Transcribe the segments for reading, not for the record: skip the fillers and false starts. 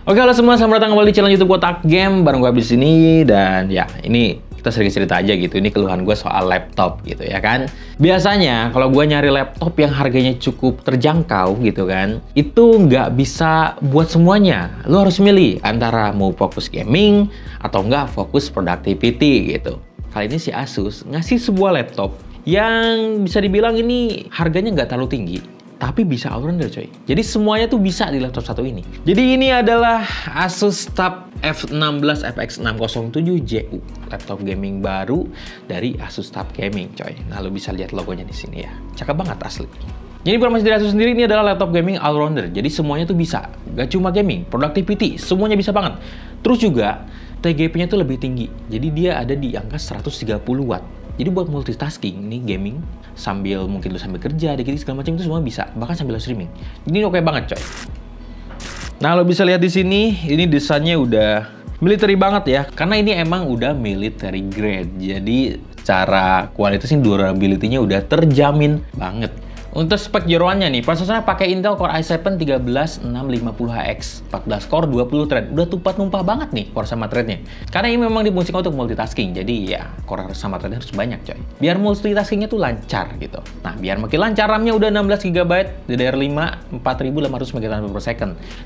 Oke, halo semua, selamat datang kembali di channel YouTube Kotak Game bareng gue Abis ini. Dan ya, ini kita sering cerita aja gitu. Ini keluhan gue soal laptop gitu ya kan. Biasanya kalau gue nyari laptop yang harganya cukup terjangkau gitu kan, itu nggak bisa buat semuanya. Lo harus milih antara mau fokus gaming atau nggak fokus productivity gitu. Kali ini si Asus ngasih sebuah laptop yang bisa dibilang ini harganya nggak terlalu tinggi, tapi bisa all-rounder coy. Jadi semuanya tuh bisa di laptop satu ini. Jadi ini adalah Asus Tab F16 FX607JU, laptop gaming baru dari Asus Tab Gaming coy. Nah, lo bisa lihat logonya di sini ya. Cakep banget asli. Jadi informasi dari Asus sendiri, ini adalah laptop gaming all-rounder. Jadi semuanya tuh bisa. Gak cuma gaming, productivity, semuanya bisa banget. Terus juga TGP-nya tuh lebih tinggi. Jadi dia ada di angka 130 watt. Jadi buat multitasking, nih gaming, sambil mungkin lu sambil kerja, dikit segala macam itu semua bisa, bahkan sambil streaming. Ini oke banget coy. Nah, lo bisa lihat di sini, ini desainnya udah military banget ya, karena ini emang udah military grade. Jadi secara kualitasnya, durability-nya udah terjamin banget. Untuk spek jeroannya nih, prosesornya pakai Intel Core i7 13650HX, 14 core, 20 thread. Udah tumpah-tumpah banget nih core sama threadnya. Karena ini memang difungsikan untuk multitasking, jadi ya core sama threadnya harus banyak coy. Biar multitaskingnya tuh lancar gitu. Nah, biar makin lancar, RAM-nya udah 16GB, DDR5 4500 MB/s.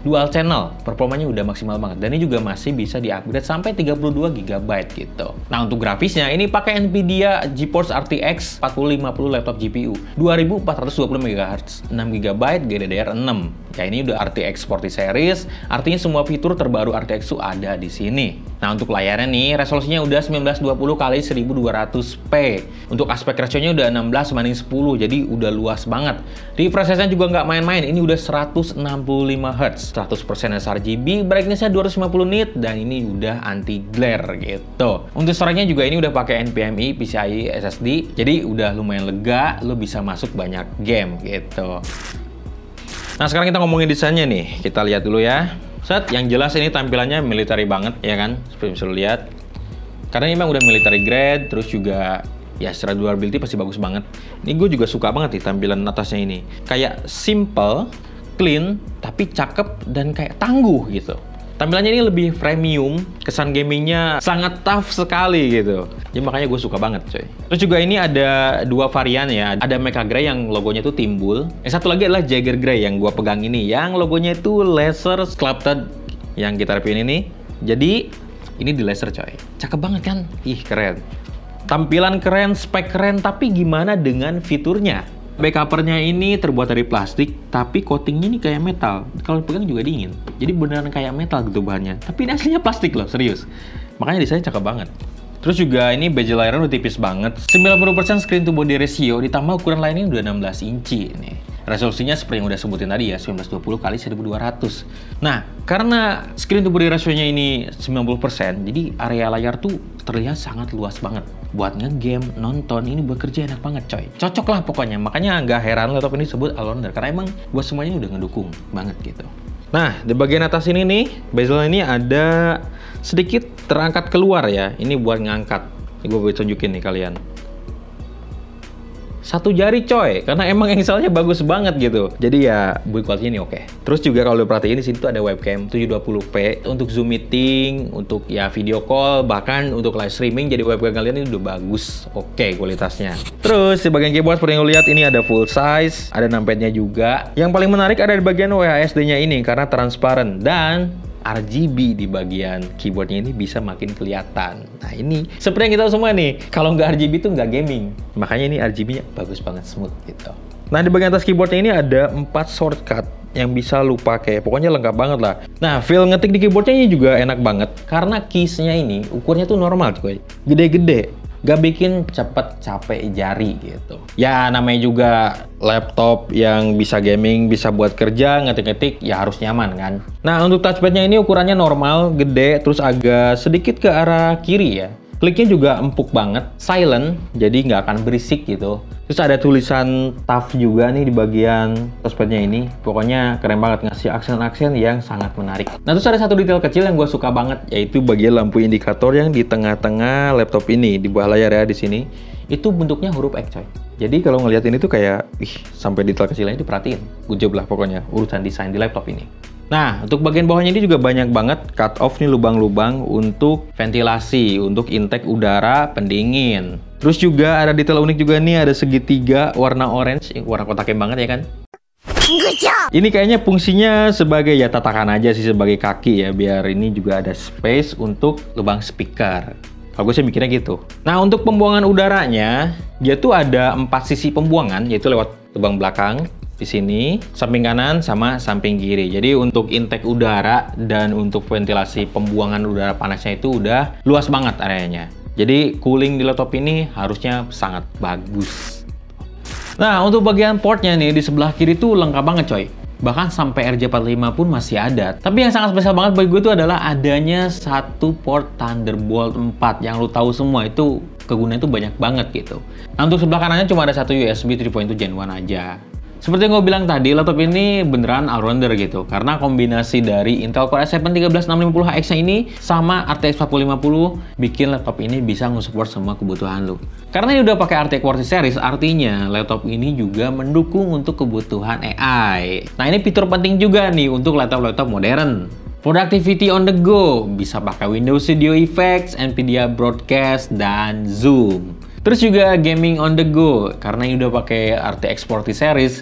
Dual channel, performanya udah maksimal banget. Dan ini juga masih bisa di-upgrade sampai 32GB gitu. Nah, untuk grafisnya, ini pakai Nvidia GeForce RTX 4050 laptop GPU, 2420 MHz, 6GB, GDDR6. Ya, ini udah RTX 40 series, artinya semua fitur terbaru RTX itu ada di sini. Nah, untuk layarnya nih, resolusinya udah 1920x1200p. Untuk aspek ratio-nya udah 16:10, jadi udah luas banget. Refresh rate-nya juga nggak main-main, ini udah 165 Hz, 100% sRGB, brightness-nya 250 nit, dan ini udah anti-glare gitu. Untuk storage-nya juga ini udah pakai NVMe PCIe SSD, jadi udah lumayan lega, lo bisa masuk banyak game gitu. Nah, sekarang kita ngomongin desainnya nih. Kita lihat dulu ya. Set, yang jelas ini tampilannya military banget ya kan, seperti bisa lo lihat. Karena ini memang udah military grade, terus juga ya secara durability pasti bagus banget. Ini gue juga suka banget nih tampilan atasnya ini. Kayak simple, clean, tapi cakep dan kayak tangguh gitu. Tampilannya ini lebih premium, kesan gamingnya sangat tough sekali gitu. Jadi makanya gue suka banget coy. Terus juga ini ada dua varian ya. Ada Mecha Grey yang logonya itu timbul. Yang satu lagi adalah Jagger Grey yang gue pegang ini. Yang logonya itu laser sculpted yang kita review ini. Jadi ini di laser coy. Cakep banget kan? Ih, keren. Tampilan keren, spek keren, tapi gimana dengan fiturnya? Back covernya ini terbuat dari plastik, tapi coatingnya ini kayak metal. Kalau pegang juga dingin. Jadi beneran kayak metal gitu bahannya. Tapi ini aslinya plastik loh, serius. Makanya desainnya cakep banget. Terus juga ini bezel layarnya udah tipis banget. 90% screen to body ratio, ditambah ukuran layarnya udah 16 inci nih. Resolusinya seperti yang udah sebutin tadi ya, 1920x1200. Nah, karena screen to body ratio-nya ini 90%, jadi area layar tuh terlihat sangat luas banget. Buat nge-game, nonton, ini buat kerja enak banget coy. Cocok lah pokoknya, makanya nggak heran laptop ini disebut all-rounder. Karena emang buat semuanya udah ngedukung banget gitu. Nah, di bagian atas ini nih, bezel ini ada sedikit terangkat keluar ya. Ini buat ngangkat. Ini gue boleh tunjukin nih kalian. Satu jari coy, karena emang engselnya bagus banget gitu. Jadi ya build quality ini oke. Terus juga kalau lo perhatiin di sini tuh ada webcam 720p untuk Zoom meeting, untuk ya video call, bahkan untuk live streaming. Jadi webcam kalian ini udah bagus, oke kualitasnya. Terus di bagian keyboard seperti yang lo lihat ini ada full size, ada numpadnya juga. Yang paling menarik ada di bagian WASD-nya ini karena transparan dan RGB di bagian keyboardnya ini bisa makin kelihatan. Nah, ini seperti yang kita tahu semua nih, kalau nggak RGB itu nggak gaming. Makanya ini RGB-nya bagus banget, smooth gitu. Nah, di bagian atas keyboardnya ini ada 4 shortcut yang bisa lu pakai. Pokoknya lengkap banget lah. Nah, feel ngetik di keyboardnya ini juga enak banget. Karena keys-nya ini ukurnya tuh normal coy. Gede-gede. Gak bikin cepet capek jari gitu. Ya namanya juga laptop yang bisa gaming, bisa buat kerja, ngetik-ngetik, ya harus nyaman kan. Nah, untuk touchpadnya ini ukurannya normal, gede, terus agak sedikit ke arah kiri ya. Kliknya juga empuk banget, silent, jadi nggak akan berisik gitu. Terus ada tulisan tough juga nih di bagian touchpadnya ini. Pokoknya keren banget, ngasih aksen-aksen yang sangat menarik. Nah, terus ada satu detail kecil yang gue suka banget, yaitu bagian lampu indikator yang di tengah-tengah laptop ini, di bawah layar ya di sini. Itu bentuknya huruf X coy. Jadi kalau ngeliat ini tuh kayak, sampai detail kecilnya itu perhatiin. Good job lah pokoknya, urusan desain di laptop ini. Nah, untuk bagian bawahnya ini juga banyak banget cut off nih lubang-lubang untuk ventilasi, untuk intake udara pendingin. Terus juga ada detail unik juga nih, ada segitiga warna orange, warna kotaknya banget ya kan? Ini kayaknya fungsinya sebagai ya tatakan aja sih, sebagai kaki ya, biar ini juga ada space untuk lubang speaker. Kalau gue sih mikirnya gitu. Nah, untuk pembuangan udaranya, dia tuh ada 4 sisi pembuangan, yaitu lewat lubang belakang, di sini, samping kanan, sama samping kiri. Jadi untuk intake udara dan untuk ventilasi pembuangan udara panasnya itu udah luas banget areanya. Jadi cooling di laptop ini harusnya sangat bagus. Nah, untuk bagian portnya nih, di sebelah kiri tuh lengkap banget coy. Bahkan sampai RJ45 pun masih ada. Tapi yang sangat spesial banget bagi gue itu adalah adanya satu port Thunderbolt 4. Yang lu tahu semua itu kegunaannya itu banyak banget gitu. Nah, untuk sebelah kanannya cuma ada satu USB 3.2 Gen 1 aja. Seperti yang gue bilang tadi, laptop ini beneran all-rounder gitu. Karena kombinasi dari Intel Core i7 13650HX ini sama RTX 4050 bikin laptop ini bisa nge-support semua kebutuhan lu. Karena ini udah pakai RTX 40 series, artinya laptop ini juga mendukung untuk kebutuhan AI. Nah, ini fitur penting juga nih untuk laptop-laptop modern. Productivity on the go, bisa pakai Windows Studio Effects, Nvidia Broadcast, dan Zoom. Terus juga gaming on the go, karena ini udah pakai RTX 40 series,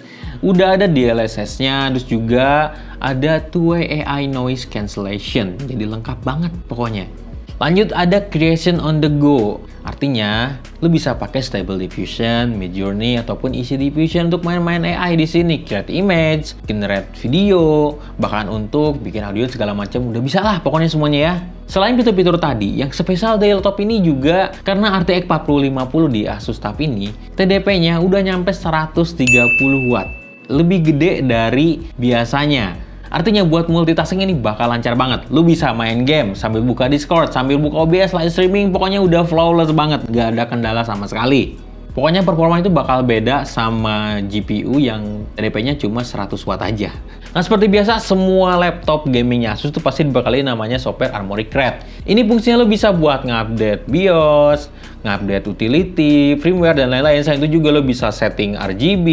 udah ada DLSS-nya, terus juga ada two-way AI noise cancellation. Jadi lengkap banget pokoknya. Lanjut ada creation on the go. Artinya, lu bisa pakai Stable Diffusion, Midjourney, ataupun Easy Diffusion untuk main-main AI di sini. Create image, generate video, bahkan untuk bikin audio segala macam udah bisa lah pokoknya semuanya ya. Selain fitur-fitur tadi, yang spesial dari laptop ini juga karena RTX 4050 di Asus Tab ini, TDP-nya udah nyampe 130 Watt. Lebih gede dari biasanya. Artinya buat multitasking ini bakal lancar banget. Lu bisa main game sambil buka Discord, sambil buka OBS, live streaming, pokoknya udah flawless banget. Gak ada kendala sama sekali. Pokoknya performa itu bakal beda sama GPU yang TDP-nya cuma 100 Watt aja. Nah, seperti biasa, semua laptop gamingnya Asus tuh pasti dibakalin namanya software Armoury Crate. Ini fungsinya lo bisa buat ngupdate BIOS, ngupdate utility, firmware, dan lain-lain. Selain itu juga lo bisa setting RGB,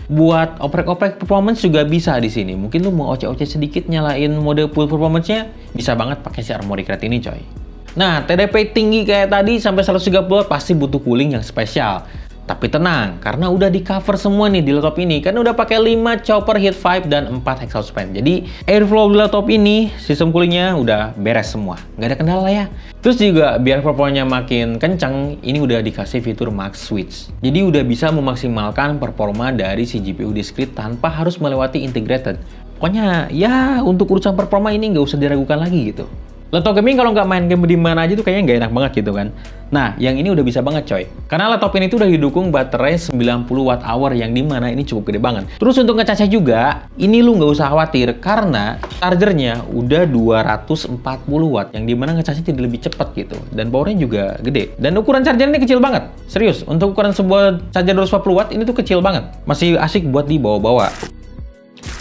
buat oprek-oprek performance juga bisa di sini. Mungkin lo mau oceh-oceh sedikit nyalain mode full performance-nya, bisa banget pakai si Armoury Crate ini coy. Nah, TDP tinggi kayak tadi sampai 130 pasti butuh cooling yang spesial. Tapi tenang, karena udah di cover semua nih di laptop ini. Karena udah pakai 5 chopper heat pipe dan 4 exhaust fan. Jadi airflow di laptop ini, sistem coolingnya udah beres semua. Nggak ada kendala ya. Terus juga biar performanya makin kencang, ini udah dikasih fitur max switch. Jadi udah bisa memaksimalkan performa dari si GPU discrete tanpa harus melewati integrated. Pokoknya ya untuk urusan performa ini nggak usah diragukan lagi gitu. Laptop gaming kalau nggak main game di mana aja tuh kayaknya nggak enak banget gitu kan. Nah, yang ini udah bisa banget coy. Karena laptop ini tuh udah didukung baterai 90 Wh yang dimana ini cukup gede banget. Terus untuk ngecasnya juga, ini lu nggak usah khawatir karena chargernya udah 240 Watt yang dimana ngecasnya jadi lebih cepat gitu. Dan powernya juga gede. Dan ukuran charger ini kecil banget. Serius, untuk ukuran sebuah charger 240 Watt ini tuh kecil banget. Masih asik buat dibawa-bawa.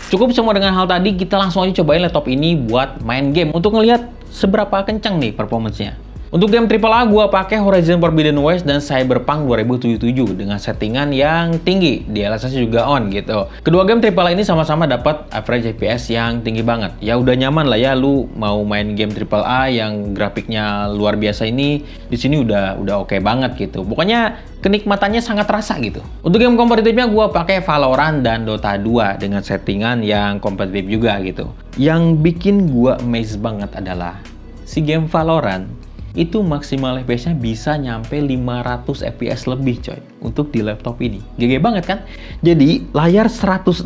Cukup semua dengan hal tadi, kita langsung aja cobain laptop ini buat main game untuk ngelihat seberapa kencang nih performance-nya. Untuk game AAA, gua pakai Horizon Forbidden West dan Cyberpunk 2077 dengan settingan yang tinggi, DLSS juga on gitu. Kedua game AAA ini sama-sama dapat average FPS yang tinggi banget. Ya udah nyaman lah ya, lu mau main game AAA yang grafiknya luar biasa ini, di sini udah oke banget gitu. Pokoknya kenikmatannya sangat terasa gitu. Untuk game kompetitifnya gua pakai Valorant dan Dota 2 dengan settingan yang kompetitif juga gitu. Yang bikin gua amazed banget adalah si game Valorant itu maksimal FPS-nya bisa nyampe 500 FPS lebih coy untuk di laptop ini. GG banget kan? Jadi layar 165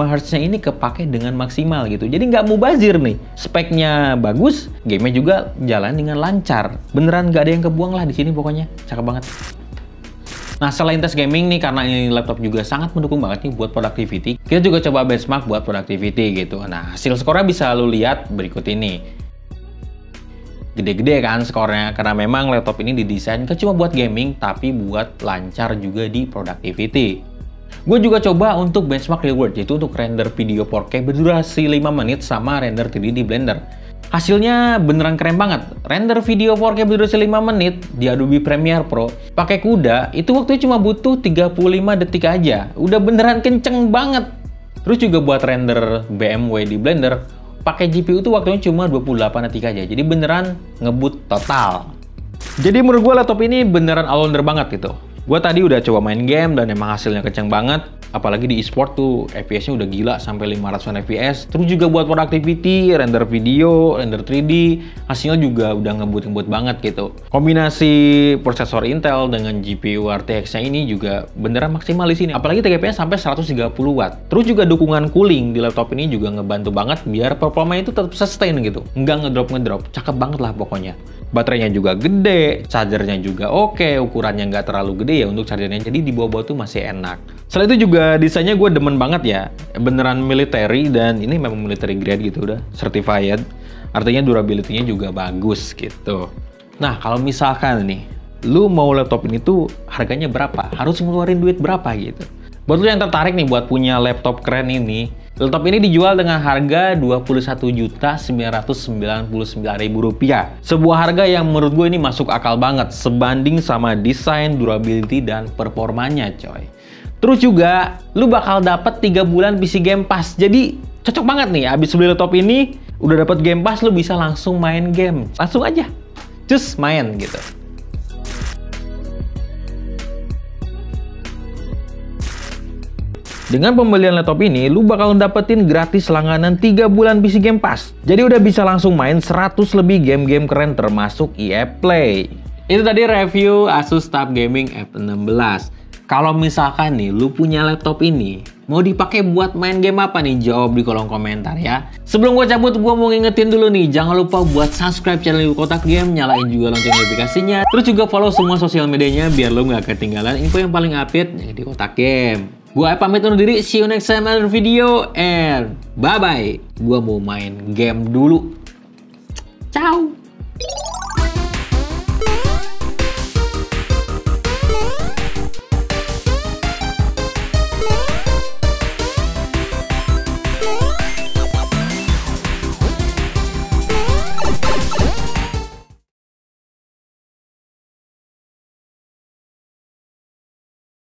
Hz-nya ini kepake dengan maksimal gitu. Jadi nggak mubazir nih. Speknya bagus, game-nya juga jalan dengan lancar. Beneran nggak ada yang kebuang lah di sini pokoknya. Cakep banget. Nah, selain tes gaming nih, karena ini laptop juga sangat mendukung banget nih buat productivity, kita juga coba benchmark buat productivity gitu. Nah, hasil skornya bisa lu lihat berikut ini. Gede-gede kan skornya, karena memang laptop ini didesain gak cuma buat gaming, tapi buat lancar juga di productivity. Gue juga coba untuk benchmark real world, yaitu untuk render video 4K berdurasi 5 menit sama render 3D di Blender. Hasilnya beneran keren banget. Render video 4K berdurasi 5 menit di Adobe Premiere Pro pakai CUDA, itu waktunya cuma butuh 35 detik aja. Udah beneran kenceng banget. Terus juga buat render BMW di Blender, pakai GPU tuh waktunya cuma 28 detik aja. Jadi beneran ngebut total. Jadi menurut gue laptop ini beneran all-rounder banget gitu. Gue tadi udah coba main game dan emang hasilnya kenceng banget. Apalagi di e-sport tuh FPS-nya udah gila sampai 500 FPS. Terus juga buat productivity, render video, render 3D, hasilnya juga udah ngebut-ngebut banget gitu. Kombinasi prosesor Intel dengan GPU RTX-nya ini juga beneran maksimal di sini. Apalagi TDP-nya sampai 130 watt. Terus juga dukungan cooling di laptop ini juga ngebantu banget biar performanya itu tetap sustain gitu. Nggak ngedrop-ngedrop. Cakep banget lah pokoknya. Baterainya juga gede, chargernya juga oke, ukurannya nggak terlalu gede ya untuk chargernya, jadi di bawah-bawah tuh masih enak. Selain itu juga desainnya gue demen banget ya, beneran military dan ini memang military grade gitu udah, certified. Artinya durability-nya juga bagus gitu. Nah kalau misalkan nih, lu mau laptop ini tuh harganya berapa? Harus ngeluarin duit berapa gitu? Buat lu yang tertarik nih buat punya laptop keren ini, laptop ini dijual dengan harga Rp21.999.000. Sebuah harga yang menurut gue ini masuk akal banget sebanding sama desain, durability, dan performanya coy. Terus juga, lu bakal dapet 3 bulan PC Game Pass. Jadi, cocok banget nih. Abis beli laptop ini, udah dapet Game Pass, lu bisa langsung main game. Langsung aja. Just main gitu. Dengan pembelian laptop ini, lu bakal dapetin gratis langganan 3 bulan PC Game Pass. Jadi udah bisa langsung main 100 lebih game-game keren termasuk EA Play. Itu tadi review Asus TUF Gaming F16. Kalau misalkan nih, lu punya laptop ini, mau dipakai buat main game apa nih? Jawab di kolom komentar ya. Sebelum gue cabut, gue mau ngingetin dulu nih, jangan lupa buat subscribe channel Kotak Game, nyalain juga lonceng notifikasinya, terus juga follow semua sosial medianya biar lo nggak ketinggalan info yang paling update di Kotak Game. Gue pamit undur diri, see you next time another video, and bye-bye. Gue mau main game dulu. Ciao.